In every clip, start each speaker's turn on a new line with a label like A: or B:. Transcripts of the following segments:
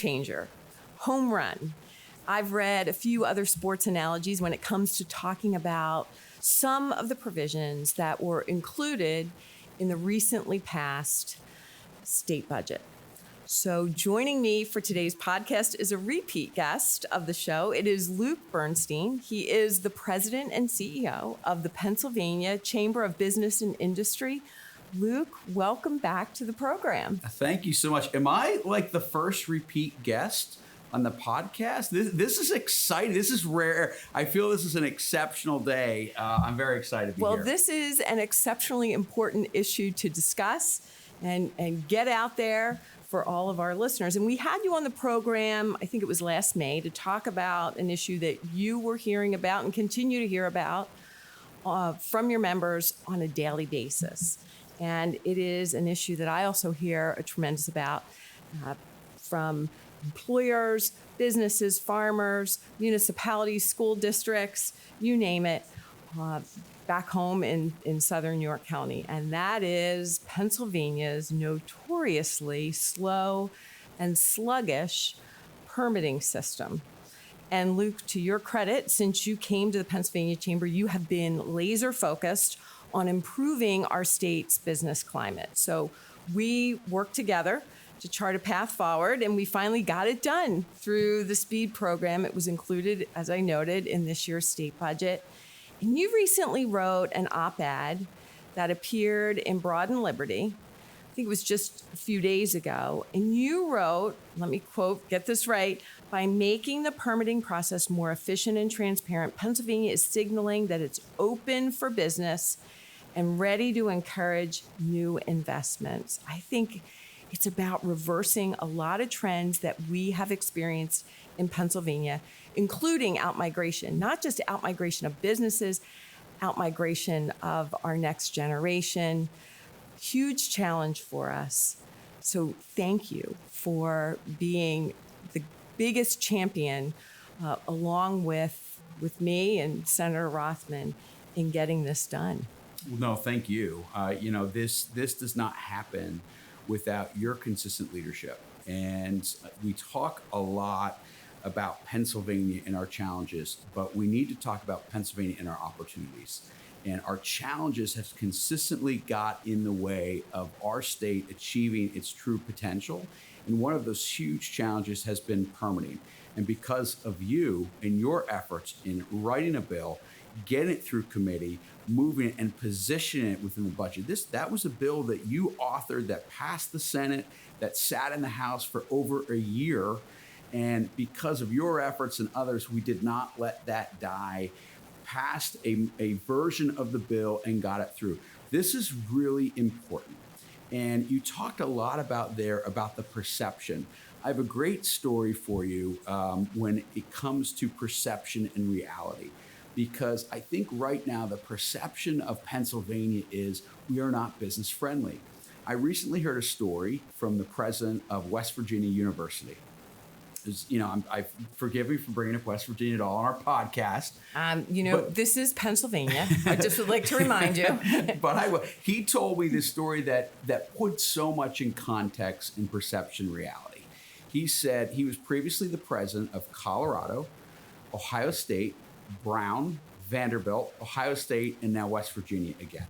A: changer, home run. I've read a few other sports analogies when it comes to talking about some of the provisions that were included in the recently passed state budget. So joining me for today's podcast is a repeat guest of the show. It is Luke Bernstein. He is the president and CEO of the Pennsylvania Chamber of Business and Industry. Luke, welcome back to the program.
B: Thank you so much. Am I like the first repeat guest on the podcast? This is exciting. This is rare. I feel this is an exceptional day. I'm very excited to be here.
A: Well, this is an exceptionally important issue to discuss and get out there for all of our listeners. And we had you on the program, I think it was last May, to talk about an issue that you were hearing about and continue to hear about from your members on a daily basis. And it is an issue that I also hear a tremendous about from employers, businesses, farmers, municipalities, school districts, you name it, back home in southern York County. And that is Pennsylvania's notoriously slow and sluggish permitting system. And Luke, to your credit, since you came to the Pennsylvania Chamber, you have been laser focused on improving our state's business climate. So we worked together to chart a path forward, and we finally got it done through the SPEED program. It was included, as I noted, in this year's state budget. And you recently wrote an op-ed that appeared in Broad and Liberty. I think it was just a few days ago. And you wrote, let me quote, get this right, by making the permitting process more efficient and transparent, Pennsylvania is signaling that it's open for business and ready to encourage new investments. I think it's about reversing a lot of trends that we have experienced in Pennsylvania, including outmigration, not just outmigration of businesses, outmigration of our next generation. Huge challenge for us. So thank you for being the biggest champion, along with me and Senator Rothman, in getting this done.
B: No, thank you. This does not happen without your consistent leadership. And we talk a lot about Pennsylvania and our challenges, but we need to talk about Pennsylvania and our opportunities. And our challenges have consistently got in the way of our state achieving its true potential. And one of those huge challenges has been permitting. And because of you and your efforts in writing a bill, getting it through committee, moving it and positioning it within the budget. That was a bill that you authored that passed the Senate, that sat in the House for over a year. And because of your efforts and others, we did not let that die, passed a version of the bill and got it through. This is really important. And you talked a lot about the perception. I have a great story for you when it comes to perception and reality. Because I think right now the perception of Pennsylvania is we are not business friendly. I recently heard a story from the president of West Virginia University. I forgive me for bringing up West Virginia at all on our podcast.
A: This is Pennsylvania. I just would like to remind you.
B: But he told me this story that put so much in context and perception reality. He said he was previously the president of Colorado, Ohio State, Brown, Vanderbilt, Ohio State, and now West Virginia again.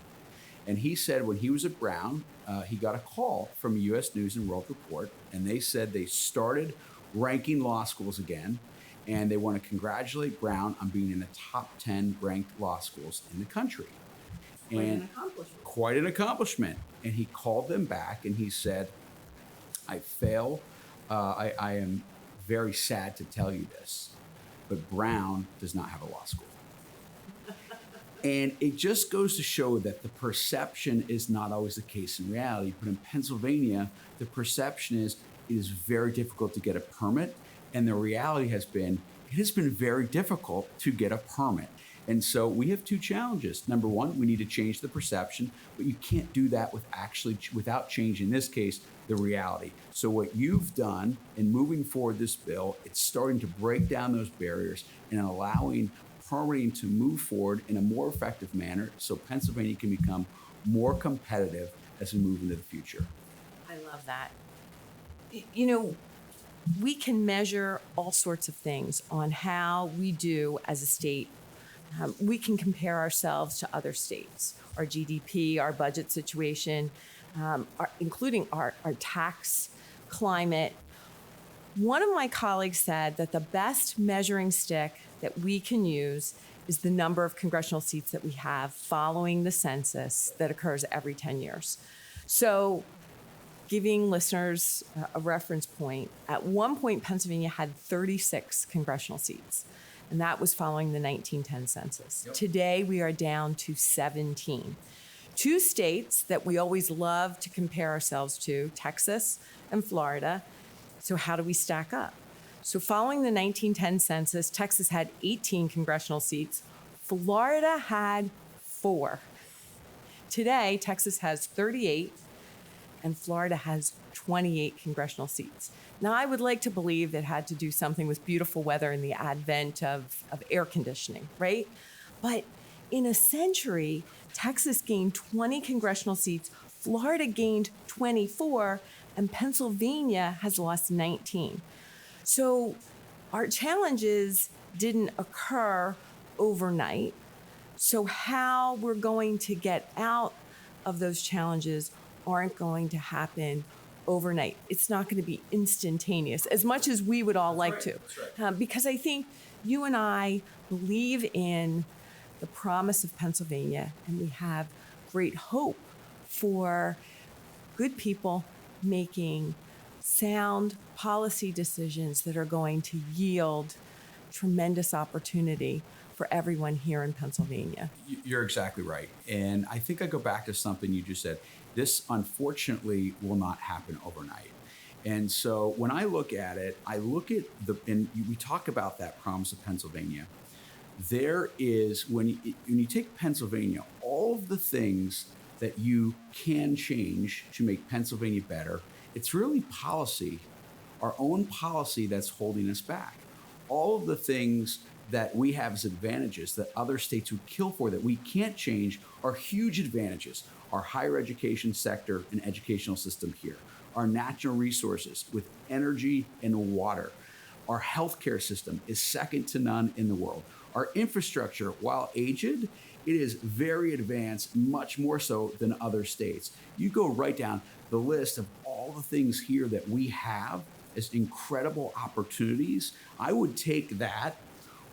B: And he said when he was at Brown, he got a call from U.S. News and World Report, and they said they started ranking law schools again, and they want to congratulate Brown on being in the top 10 ranked law schools in the country. Quite an accomplishment. And he called them back and he said, I am very sad to tell you this, but Brown does not have a law school. And it just goes to show that the perception is not always the case in reality. But in Pennsylvania, the perception is it is very difficult to get a permit. And the reality has been, it has been very difficult to get a permit. And so we have two challenges. Number one, we need to change the perception, but you can't do that without changing, in this case, the reality. So what you've done in moving forward this bill, it's starting to break down those barriers and allowing permitting to move forward in a more effective manner so Pennsylvania can become more competitive as we move into the future.
A: I love that. You know, we can measure all sorts of things on how we do as a state. We can compare ourselves to other states, our GDP, our budget situation, including our tax climate. One of my colleagues said that the best measuring stick that we can use is the number of congressional seats that we have following the census that occurs every 10 years. So, giving listeners a reference point, at one point, Pennsylvania had 36 congressional seats, and that was following the 1910 census. Yep. Today, we are down to 17. Two states that we always love to compare ourselves to, Texas and Florida. So how do we stack up? So following the 1910 census, Texas had 18 congressional seats. Florida had 4. Today, Texas has 38, and Florida has 28 congressional seats. Now, I would like to believe it had to do something with beautiful weather and the advent of air conditioning, right? But in a century, Texas gained 20 congressional seats, Florida gained 24, and Pennsylvania has lost 19. So our challenges didn't occur overnight. So how we're going to get out of those challenges aren't going to happen overnight. It's not going to be instantaneous, as much as we would all like to. Because I think you and I believe in the promise of Pennsylvania, and we have great hope for good people making sound policy decisions that are going to yield tremendous opportunity for everyone here in Pennsylvania.
B: You're exactly right. And I think I go back to something you just said. This, unfortunately, will not happen overnight. And so when I look at it, and we talk about that promise of Pennsylvania. There is, when you take Pennsylvania, all of the things that you can change to make Pennsylvania better, it's really policy, our own policy, that's holding us back. All of the things that we have as advantages that other states would kill for that we can't change are huge advantages. Our higher education sector and educational system here, our natural resources with energy and water. Our healthcare system is second to none in the world. Our infrastructure, while aged, it is very advanced, much more so than other states. You go right down the list of all the things here that we have as incredible opportunities. I would take that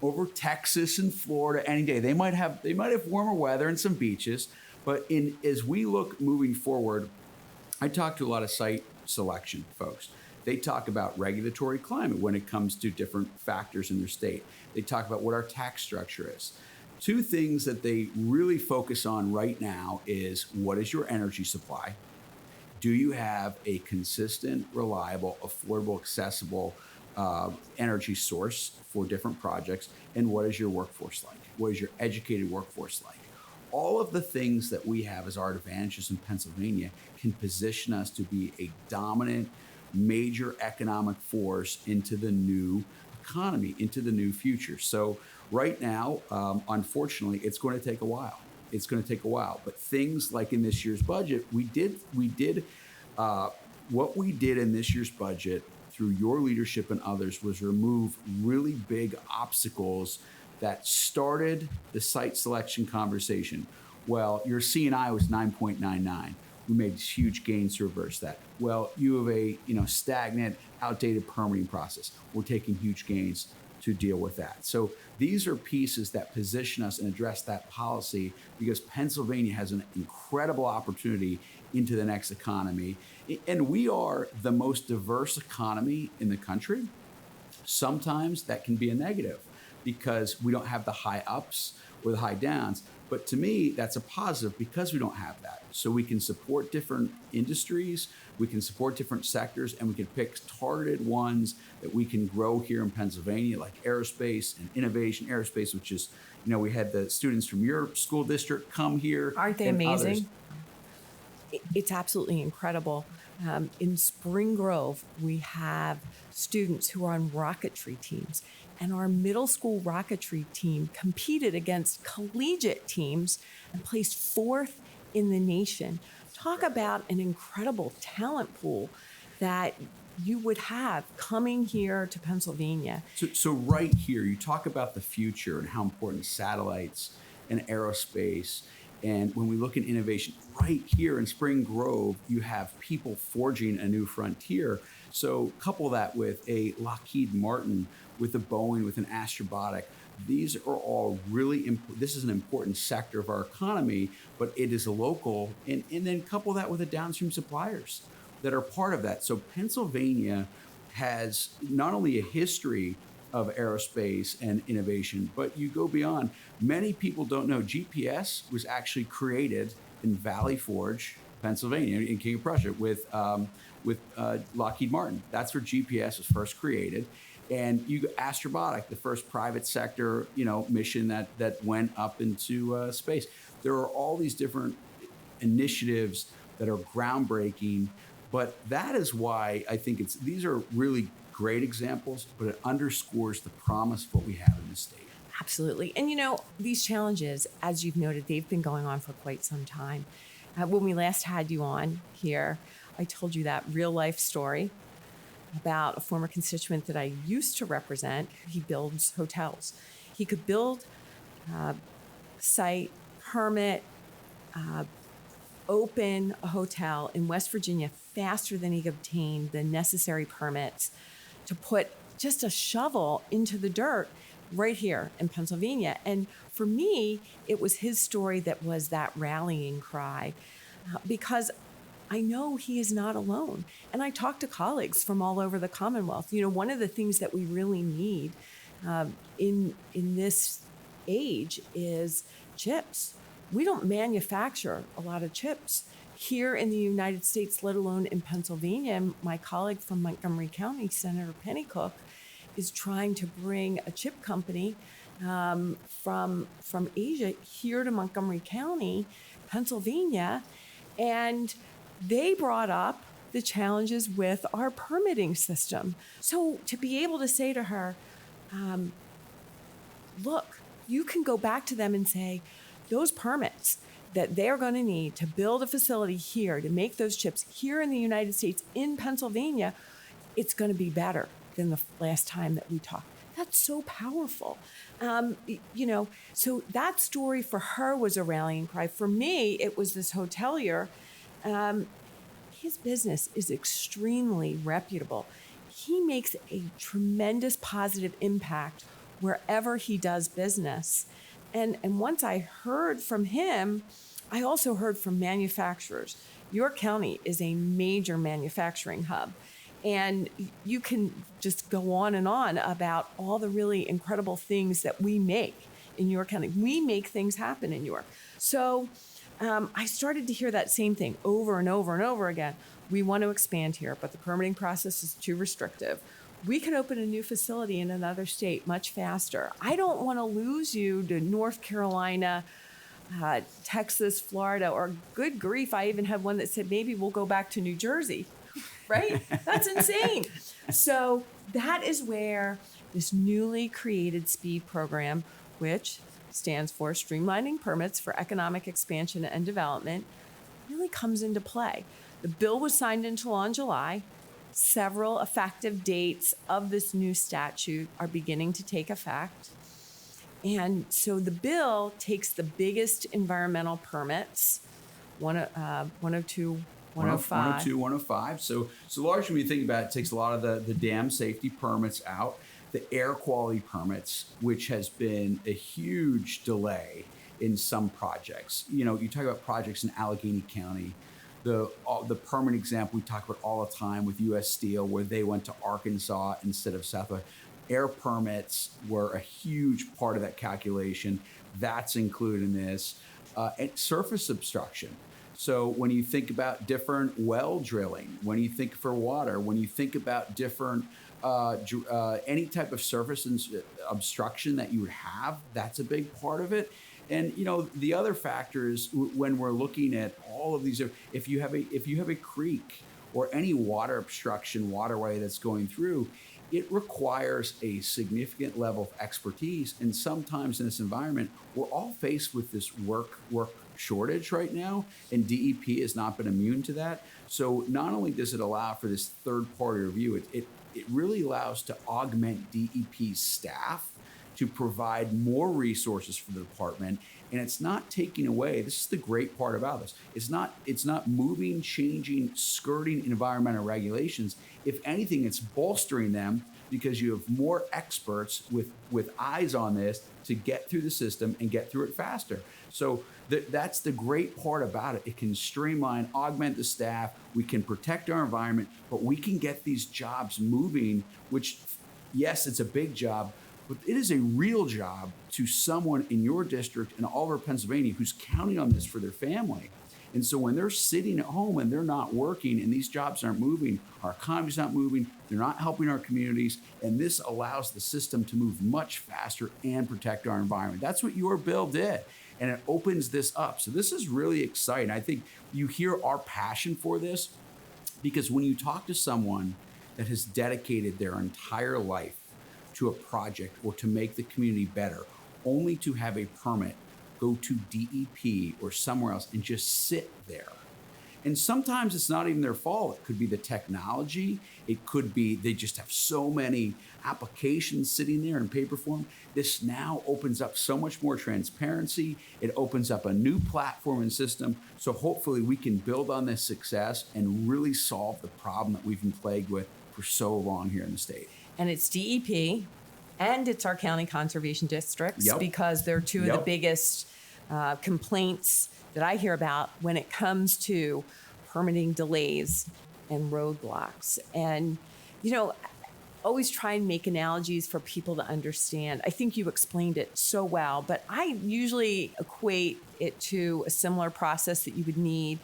B: over Texas and Florida any day. They might have warmer weather and some beaches, but as we look moving forward, I talk to a lot of site selection folks. They talk about regulatory climate when it comes to different factors in their state. They talk about what our tax structure is. Two things that they really focus on right now is, what is your energy supply? Do you have a consistent, reliable, affordable, accessible energy source for different projects? And what is your workforce like? What is your educated workforce like? All of the things that we have as our advantages in Pennsylvania can position us to be a dominant, major economic force into the new economy, into the new future. So right now, unfortunately, it's going to take a while. It's going to take a while. But things like in this year's budget, what we did in this year's budget through your leadership and others was remove really big obstacles that started the site selection conversation. Well, your C&I was 9.99. We made huge gains to reverse that. Well, you have a stagnant, outdated permitting process. We're taking huge gains to deal with that. So these are pieces that position us and address that policy, because Pennsylvania has an incredible opportunity into the next economy. And we are the most diverse economy in the country. Sometimes that can be a negative because we don't have the high ups or the high downs. But to me, that's a positive because we don't have that. So we can support different industries, we can support different sectors, and we can pick targeted ones that we can grow here in Pennsylvania, like aerospace and innovation aerospace, which is, we had the students from your school district come here.
A: Aren't they amazing? It's absolutely incredible. In Spring Grove, we have students who are on rocketry teams, and our middle school rocketry team competed against collegiate teams and placed 4th in the nation. Talk about an incredible talent pool that you would have coming here to Pennsylvania.
B: So right here, you talk about the future and how important satellites and aerospace. And when we look at innovation, right here in Spring Grove, you have people forging a new frontier. So couple that with a Lockheed Martin, with a Boeing, with an Astrobotic. These are all really this is an important sector of our economy, but it is a local, and then couple that with the downstream suppliers that are part of that. So Pennsylvania has not only a history of aerospace and innovation, but you go beyond. Many people don't know GPS was actually created in Valley Forge, Pennsylvania, in King of Prussia, with Lockheed Martin. That's where GPS was first created. And Astrobotic, the first private sector, mission that went up into space. There are all these different initiatives that are groundbreaking, but that is why I think these are really great examples, but it underscores the promise of what we have in the state.
A: Absolutely. And these challenges, as you've noted, they've been going on for quite some time. When we last had you on here, I told you that real life story about a former constituent that I used to represent. He builds hotels. He could build, site, permit, open a hotel in West Virginia faster than he could obtain the necessary permits to put just a shovel into the dirt right here in Pennsylvania. And for me, it was his story that was that rallying cry, because I know he is not alone. And I talk to colleagues from all over the Commonwealth. One of the things that we really need in this age is chips. We don't manufacture a lot of chips here in the United States, let alone in Pennsylvania. And my colleague from Montgomery County, Senator Pennycook, is trying to bring a chip company from Asia here to Montgomery County, Pennsylvania. And they brought up the challenges with our permitting system. So to be able to say to her, look, you can go back to them and say, those permits that they're going to need to build a facility here, to make those chips here in the United States, in Pennsylvania, it's going to be better than the last time that we talked. That's so powerful. So that story for her was a rallying cry. For me, it was this hotelier. His business is extremely reputable. He makes a tremendous positive impact wherever he does business. And once I heard from him, I also heard from manufacturers. York County is a major manufacturing hub. And you can just go on and on about all the really incredible things that we make in York County. We make things happen in York. So I started to hear that same thing over and over and over again. We want to expand here, but the permitting process is too restrictive. We can open a new facility in another state much faster. I don't want to lose you to North Carolina, Texas, Florida, or good grief, I even had one that said maybe we'll go back to New Jersey, right? That's insane. So that is where this newly created SPEED program, which stands for Streamlining Permits for Economic Expansion and Development, really comes into play. The bill was signed into law in July. Several effective dates of this new statute are beginning to take effect. And so the bill takes the biggest environmental permits, 102, 105.
B: 102, 105. So largely when you think about it, it takes a lot of the dam safety permits out, the air quality permits, which has been a huge delay in some projects. You talk about projects in Allegheny County, the permanent example we talk about all the time with U.S. Steel, where they went to Arkansas instead of Southwest. Air permits were a huge part of that calculation. That's included in this. And surface obstruction. So when you think about different well drilling, when you think for water, when you think about different any type of surface obstruction that you would have, that's a big part of it. And the other factor is when we're looking at all of these, if you have a creek or any water obstruction waterway that's going through, it requires a significant level of expertise. And sometimes in this environment, we're all faced with this work shortage right now, and DEP has not been immune to that. So not only does it allow for this third-party review, it really allows to augment DEP's staff to provide more resources for the department. And it's not taking away, this is the great part about this. It's not moving, changing, skirting environmental regulations. If anything, it's bolstering them because you have more experts with eyes on this to get through the system and get through it faster. So that's the great part about it. It can streamline, augment the staff. We can protect our environment, but we can get these jobs moving, which, yes, it's a big job, but it is a real job to someone in your district and all over Pennsylvania who's counting on this for their family. And so when they're sitting at home and they're not working and these jobs aren't moving, our economy's not moving, they're not helping our communities, and this allows the system to move much faster and protect our environment. That's what your bill did, and it opens this up. So this is really exciting. I think you hear our passion for this because when you talk to someone that has dedicated their entire life to a project or to make the community better, only to have a permit go to DEP or somewhere else and just sit there. And sometimes it's not even their fault. It could be the technology. It could be they just have so many applications sitting there in paper form. This now opens up so much more transparency. It opens up a new platform and system. So hopefully we can build on this success and really solve the problem that we've been plagued with for so long here in the state.
A: And it's DEP and it's our county conservation districts
B: Yep.
A: because they're two of the biggest complaints that I hear about when it comes to permitting delays and roadblocks. And, always try and make analogies for people to understand. I think you explained it so well, but I usually equate it to a similar process that you would need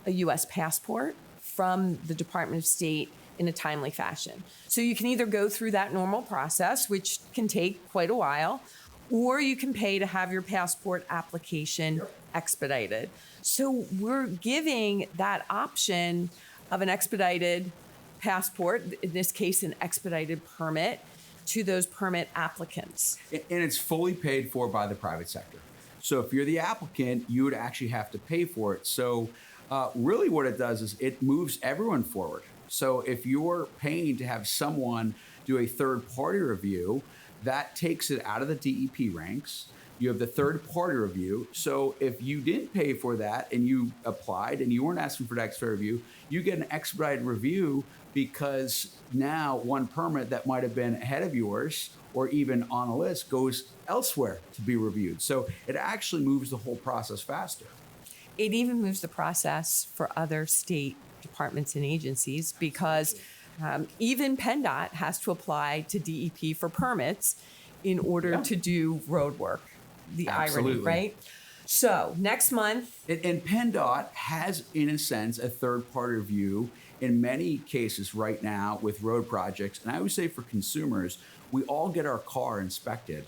A: a U.S. passport from the Department of State in a timely fashion. So you can either go through that normal process, which can take quite a while, or you can pay to have your passport application expedited. So we're giving that option of an expedited passport, in this case, an expedited permit, to those permit applicants.
B: And it's fully paid for by the private sector. So if you're the applicant, you would actually have to pay for it. So really what it does is it moves everyone forward. So if you're paying to have someone do a third-party review, that takes it out of the DEP ranks. You have the third-party review. So if you didn't pay for that and you applied and you weren't asking for the expedited review, you get an expedited review because now one permit that might have been ahead of yours or even on a list goes elsewhere to be reviewed. So it actually moves the whole process faster.
A: It even moves the process for other state departments and agencies because even PennDOT has to apply to DEP for permits in order to do road work. The
B: Absolutely.
A: irony, right? So next month.
B: And PennDOT has, in a sense, a third-party review in many cases right now with road projects. And I always say for consumers, we all get our car inspected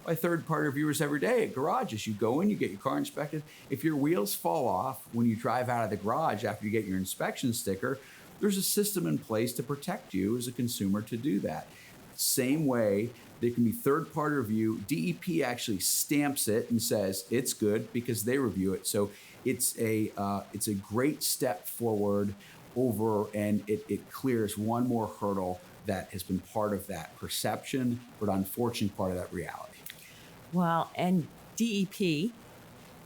B: by third-party reviewers every day at garages. You go in, you get your car inspected. If your wheels fall off when you drive out of the garage after you get your inspection sticker, there's a system in place to protect you as a consumer to do that. Same way, there can be third-party review. DEP actually stamps it and says it's good because they review it. So it's a great step forward over, and it clears one more hurdle that has been part of that perception, but unfortunately part of that reality.
A: Well, and DEP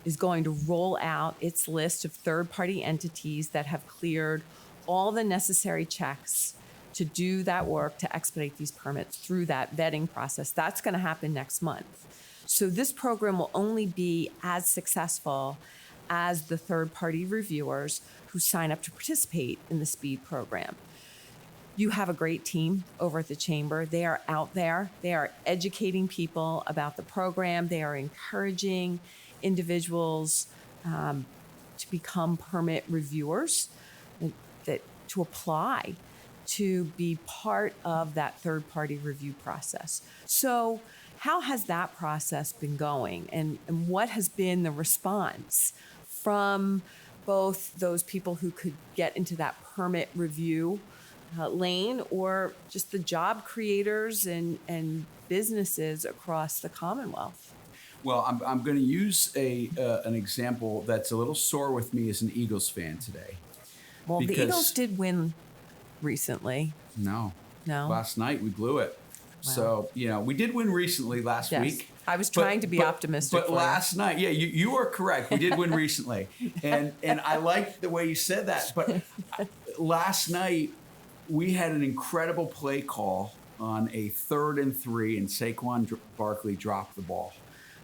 A: is going to roll out its list of third-party entities that have cleared all the necessary checks to do that work, to expedite these permits through that vetting process. That's going to happen next month. So this program will only be as successful as the third-party reviewers who sign up to participate in the SPEED program. You have a great team over at the Chamber. They are out there. They are educating people about the program. They are encouraging individuals to become permit reviewers, to apply to be part of that third-party review process. So how has that process been going, and what has been the response from both those people who could get into that permit review lane or just the job creators and businesses across the Commonwealth?
B: Well, I'm going to use an example that's a little sore with me as an Eagles fan today.
A: Well, the
B: Because
A: Eagles did win recently.
B: no,
A: No?
B: last night we blew it.
A: Wow.
B: So, we did win recently last
A: Yes.
B: week.
A: I was trying to be optimistic
B: But
A: for you.
B: last night, yeah, you are correct. We did win recently. And I like the way you said that. But last night, we had an incredible play call on a 3rd and 3, and Saquon Barkley dropped the ball.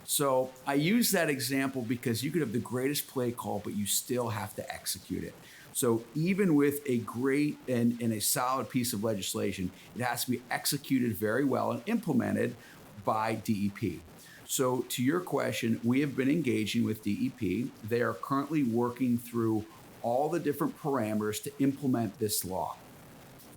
B: So I use that example because you could have the greatest play call, but you still have to execute it. So even with a great and a solid piece of legislation, it has to be executed very well and implemented by DEP. So to your question, we have been engaging with DEP. They are currently working through all the different parameters to implement this law.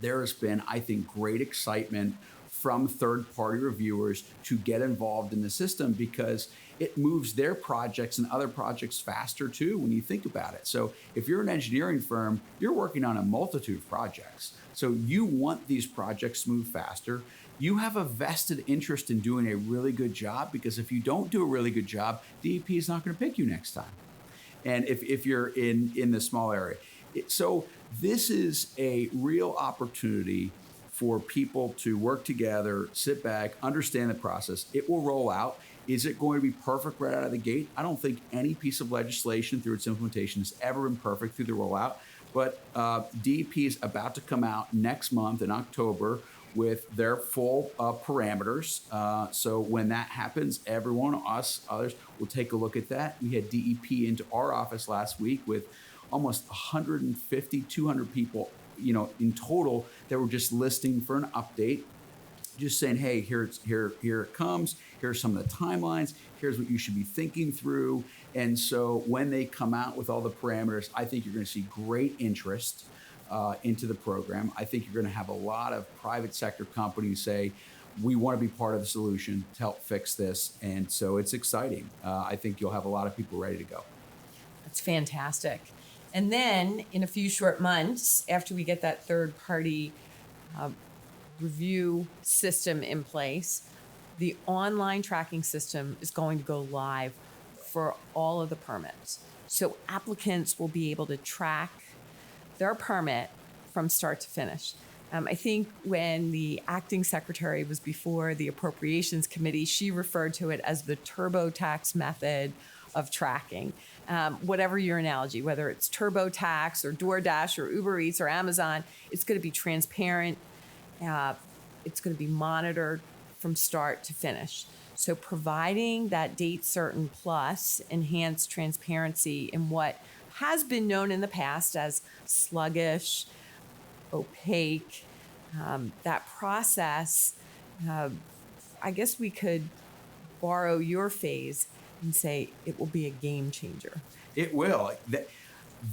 B: There has been, I think, great excitement from third-party reviewers to get involved in the system because it moves their projects and other projects faster too when you think about it. So if you're an engineering firm, you're working on a multitude of projects. So you want these projects to move faster. You have a vested interest in doing a really good job because if you don't do a really good job, DEP is not going to pick you next time. And if you're in the small area. So this is a real opportunity for people to work together, sit back, understand the process. It will roll out. Is it going to be perfect right out of the gate? I don't think any piece of legislation through its implementation has ever been perfect through the rollout. But DEP is about to come out next month in October with their full parameters. So when that happens, everyone, us, others, will take a look at that. We had DEP into our office last week with almost 150, 200 people, in total that were just listening for an update, just saying, hey, here it comes. Here's some of the timelines. Here's what you should be thinking through. And so when they come out with all the parameters, I think you're going to see great interest into the program. I think you're going to have a lot of private sector companies say, we want to be part of the solution to help fix this. And so it's exciting. I think you'll have a lot of people ready to go.
A: That's fantastic. And then in a few short months, after we get that third-party review system in place, the online tracking system is going to go live for all of the permits. So applicants will be able to track their permit from start to finish. I think when the acting secretary was before the Appropriations Committee, she referred to it as the TurboTax method of tracking. Whatever your analogy, whether it's TurboTax or DoorDash or Uber Eats or Amazon, it's going to be transparent. It's going to be monitored from start to finish. So providing that date certain plus enhanced transparency in what has been known in the past as sluggish, opaque, that process, I guess we could borrow your phrase and say it will be a game changer.
B: It will.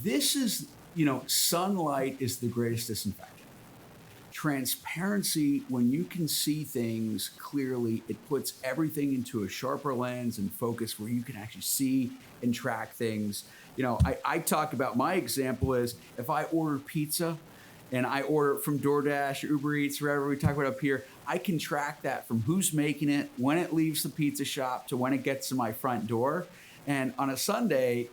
B: This is, sunlight is the greatest disinfectant. Transparency, when you can see things clearly, it puts everything into a sharper lens and focus where you can actually see and track things. I talk about my example is if I order pizza and I order it from DoorDash or Uber Eats, wherever we talk about up here, I can track that from who's making it, when it leaves the pizza shop to when it gets to my front door. And on a Sunday,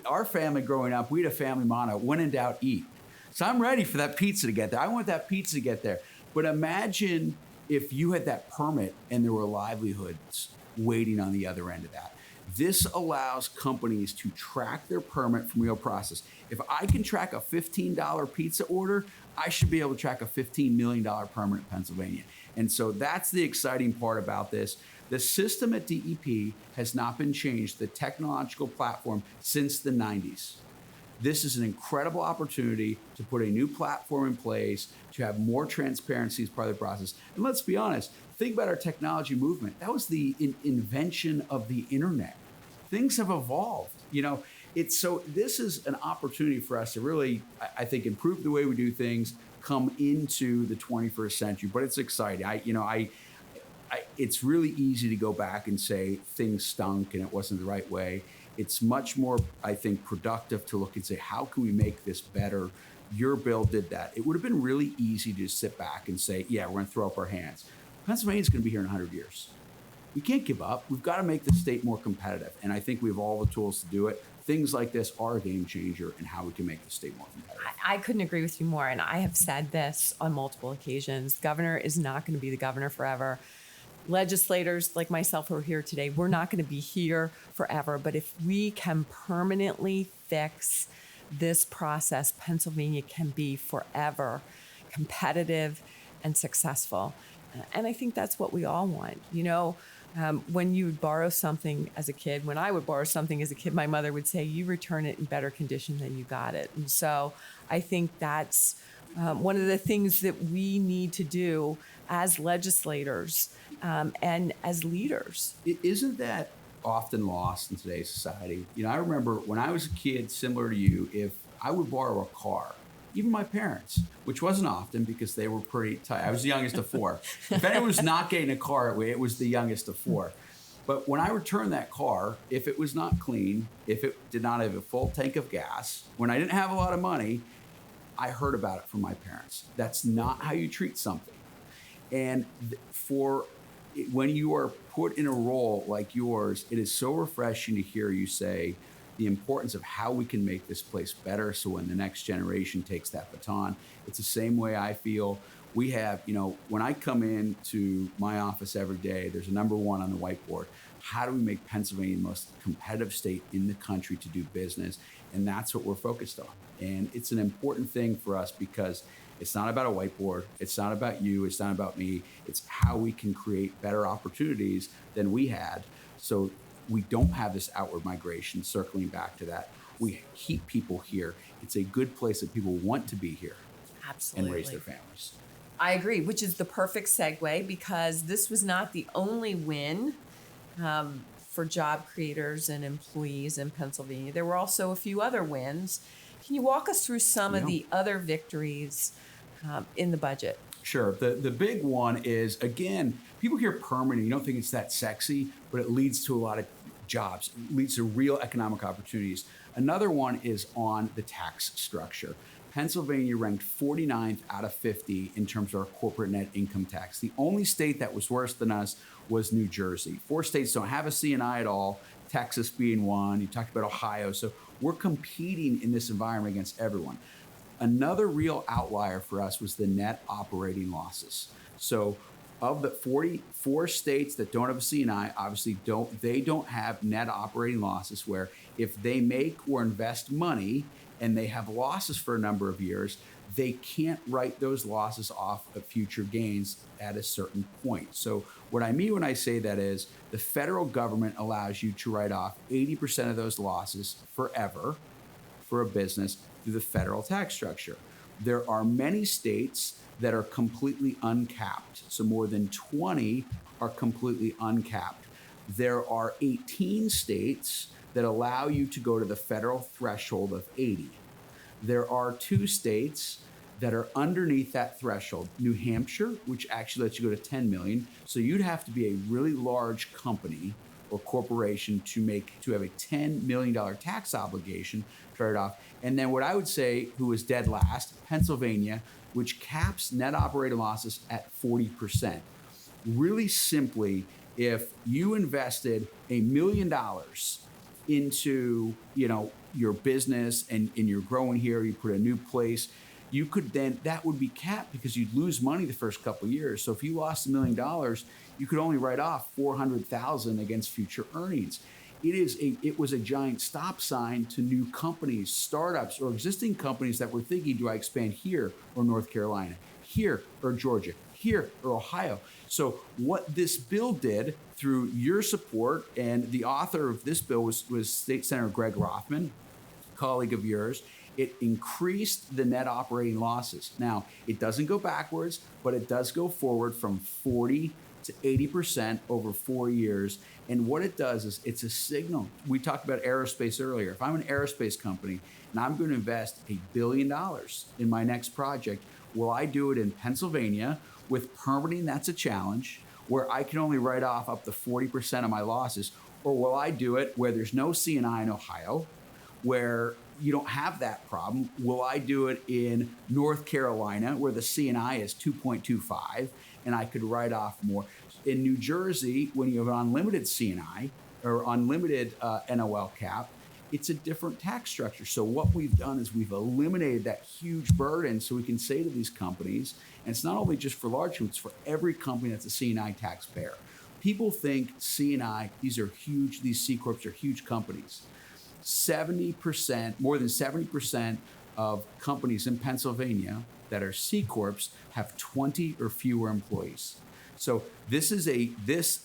B: our family growing up, we had a family motto, when in doubt, eat. So I'm ready for that pizza to get there. I want that pizza to get there. But imagine if you had that permit and there were livelihoods waiting on the other end of that. This allows companies to track their permit from real process. If I can track a $15 pizza order, I should be able to track a $15 million permit in Pennsylvania. And so that's the exciting part about this. The system at DEP has not been changed, the technological platform, since the 90s. This is an incredible opportunity to put a new platform in place, to have more transparency as part of the process. And let's be honest, think about our technology movement. That was the invention of the internet. Things have evolved. This is an opportunity for us to really, I think, improve the way we do things, come into the 21st century. But it's exciting. It's really easy to go back and say things stunk and it wasn't the right way. It's much more, I think, productive to look and say, how can we make this better? Your bill did that. It would have been really easy to sit back and say, yeah, we're going to throw up our hands. Pennsylvania's going to be here in 100 years. we can't give up. We've got to make the state more competitive. And I think we have all the tools to do it. Things like this are a game changer in how we can make the state more competitive.
A: I couldn't agree with you more. And I have said this on multiple occasions. Governor is not going to be the governor forever. Legislators like myself who are here today, we're not going to be here forever. But if we can permanently fix this process, Pennsylvania can be forever competitive and successful. And I think that's what we all want. When you would borrow something as a kid, when I would borrow something as a kid, my mother would say, you return it in better condition than you got it. And so I think that's one of the things that we need to do as legislators and as leaders.
B: Isn't that often lost in today's society? I remember when I was a kid, similar to you, if I would borrow a car, even my parents, which wasn't often because they were pretty tight. I was the youngest of four. If anyone was not getting a car, it was the youngest of four. But when I returned that car, if it was not clean, if it did not have a full tank of gas, when I didn't have a lot of money, I heard about it from my parents. That's not how you treat something. And when you are put in a role like yours, it is so refreshing to hear you say the importance of how we can make this place better so when the next generation takes that baton. It's the same way I feel. We have, when I come into my office every day, there's a number one on the whiteboard. How do we make Pennsylvania the most competitive state in the country to do business? And that's what we're focused on. And it's an important thing for us because it's not about a whiteboard. It's not about you. It's not about me. It's how we can create better opportunities than we had. So we don't have this outward migration, circling back to that. We keep people here. It's a good place that people want to be here.
A: Absolutely.
B: And raise their families.
A: I agree, which is the perfect segue because this was not the only win for job creators and employees in Pennsylvania. There were also a few other wins. Can you walk us through some of the other victories in the budget?
B: Sure. The big one is, again, people hear permanent. You don't think it's that sexy, but it leads to a lot of jobs. It leads to real economic opportunities. Another one is on the tax structure. Pennsylvania ranked 49th out of 50 in terms of our corporate net income tax. The only state that was worse than us was New Jersey. 4 states don't have a C&I at all, Texas being one. You talked about Ohio. So we're competing in this environment against everyone. Another real outlier for us was the net operating losses. So of the 44 states that don't have a C&I, obviously don't have net operating losses where if they make or invest money and they have losses for a number of years, they can't write those losses off of future gains at a certain point. So what I mean when I say that is the federal government allows you to write off 80% of those losses forever for a business through the federal tax structure. There are many states that are completely uncapped. So more than 20 are completely uncapped. There are 18 states that allow you to go to the federal threshold of 80. There are 2 states that are underneath that threshold. New Hampshire, which actually lets you go to 10 million. So you'd have to be a really large company or corporation to have a $10 million tax obligation to write it off. And then what I would say, who is dead last, Pennsylvania, which caps net operating losses at 40%. Really simply, if you invested $1 million into your business and you're growing here, you put a new place, you could then, that would be capped because you'd lose money the first couple of years. So if you lost $1 million, you could only write off $400,000 against future earnings. It was a giant stop sign to new companies, startups, or existing companies that were thinking, do I expand here or North Carolina, here or Georgia, here or Ohio? So what this bill did through your support, and the author of this bill was State Senator Greg Rothman, colleague of yours, it increased the net operating losses. Now, it doesn't go backwards, but it does go forward from 40 to 80% over 4 years. And what it does is it's a signal. We talked about aerospace earlier. If I'm an aerospace company and I'm going to invest $1 billion in my next project, will I do it in Pennsylvania with permitting? That's a challenge, where I can only write off up to 40% of my losses. Or will I do it where there's no C&I in Ohio, where you don't have that problem? Will I do it in North Carolina, where the C&I is 2.25, and I could write off more. In New Jersey, when you have an unlimited C&I or unlimited NOL cap, it's a different tax structure. So what we've done is we've eliminated that huge burden so we can say to these companies, and it's not only just for large, it's for every company that's a C&I taxpayer. People think C&I, these are huge, these C Corps are huge companies. 70%, more than 70% of companies in Pennsylvania that are C Corps have 20 or fewer employees. So this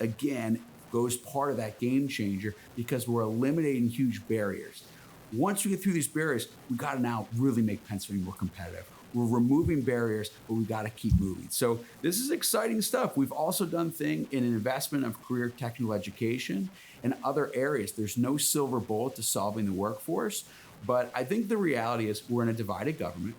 B: again goes part of that game changer because we're eliminating huge barriers. Once we get through these barriers, we got to now really make Pennsylvania more competitive. We're removing barriers, but we got to keep moving. So this is exciting stuff. We've also done things in an investment of career technical education and other areas. There's no silver bullet to solving the workforce, but I think the reality is we're in a divided government.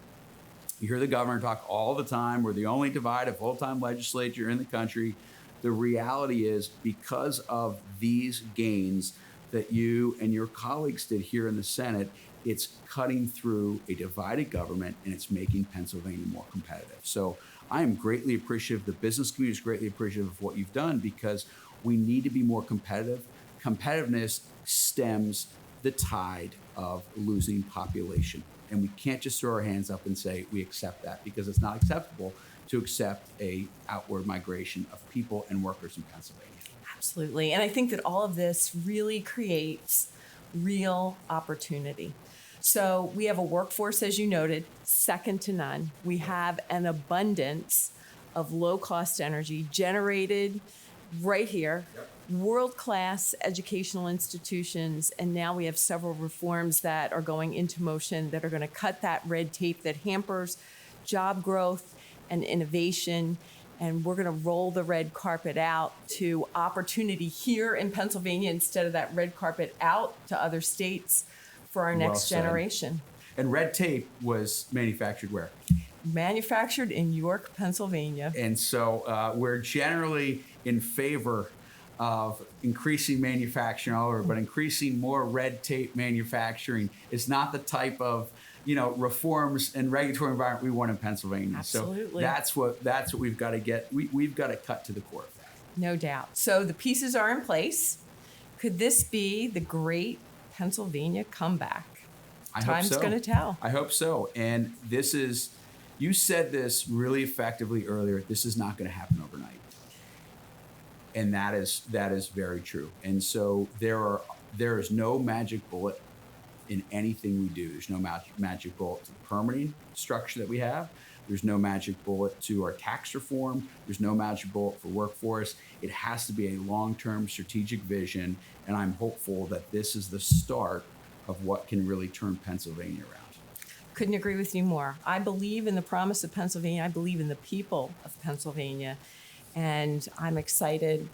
B: You hear the governor talk all the time. We're the only divided full-time legislature in the country. The reality is because of these gains that you and your colleagues did here in the Senate, it's cutting through a divided government and it's making Pennsylvania more competitive. So I am greatly appreciative. The business community is greatly appreciative of what you've done because we need to be more competitive. Competitiveness stems the tide of losing population. And we can't just throw our hands up and say we accept that because it's not acceptable to accept a outward migration of people and workers in Pennsylvania.
A: Absolutely. And I think that all of this really creates real opportunity. So we have a workforce, as you noted, second to none. We have an abundance of low-cost energy generated right here, world-class educational institutions, and now we have several reforms that are going into motion that are going to cut that red tape that hampers job growth and innovation. And we're going to roll the red carpet out to opportunity here in Pennsylvania instead of that red carpet out to other states for our next generation.
B: And red tape was manufactured where?
A: Manufactured in York, Pennsylvania.
B: And so we're generally in favor of increasing manufacturing all over, but increasing more red tape manufacturing is not the type of reforms and regulatory environment we want in Pennsylvania.
A: Absolutely.
B: So that's what we've got to get. We've got to cut to the core of that.
A: No doubt. So the pieces are in place. Could this be the great Pennsylvania comeback? Time's going to tell.
B: I hope so. And you said this really effectively earlier. This is not going to happen overnight. And that is very true. And so there is no magic bullet in anything we do. There's no magic bullet to the permitting structure that we have. There's no magic bullet to our tax reform. There's no magic bullet for workforce. It has to be a long-term strategic vision, and I'm hopeful that this is the start of what can really turn Pennsylvania around.
A: Couldn't agree with you more. I believe in the promise of Pennsylvania. I believe in the people of Pennsylvania, and I'm excited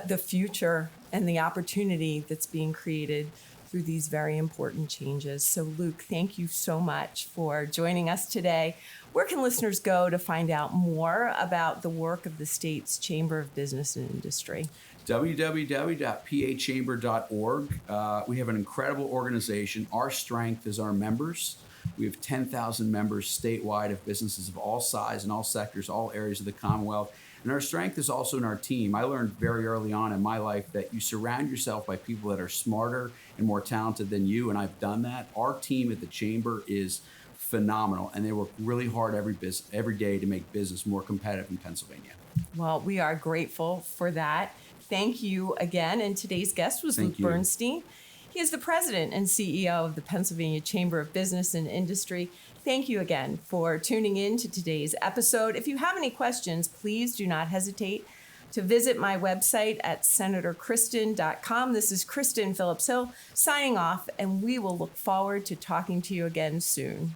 A: the future and the opportunity that's being created through these very important changes. So Luke, thank you so much for joining us today. Where can listeners go to find out more about the work of the state's Chamber of Business and Industry?
B: www.pachamber.org. We have an incredible organization. Our strength is our members. We have 10,000 members statewide of businesses of all size and all sectors, all areas of the Commonwealth. And our strength is also in our team. I learned very early on in my life that you surround yourself by people that are smarter and more talented than you, and I've done that. Our team at the Chamber is phenomenal, and they work really hard every day to make business more competitive in Pennsylvania.
A: Well, we are grateful for that. Thank you again. And today's guest was Luke Bernstein. He is the president and CEO of the Pennsylvania Chamber of Business and Industry. Thank you again for tuning in to today's episode. If you have any questions, please do not hesitate to visit my website at senatorkristen.com. This is Kristen Phillips-Hill signing off, and we will look forward to talking to you again soon.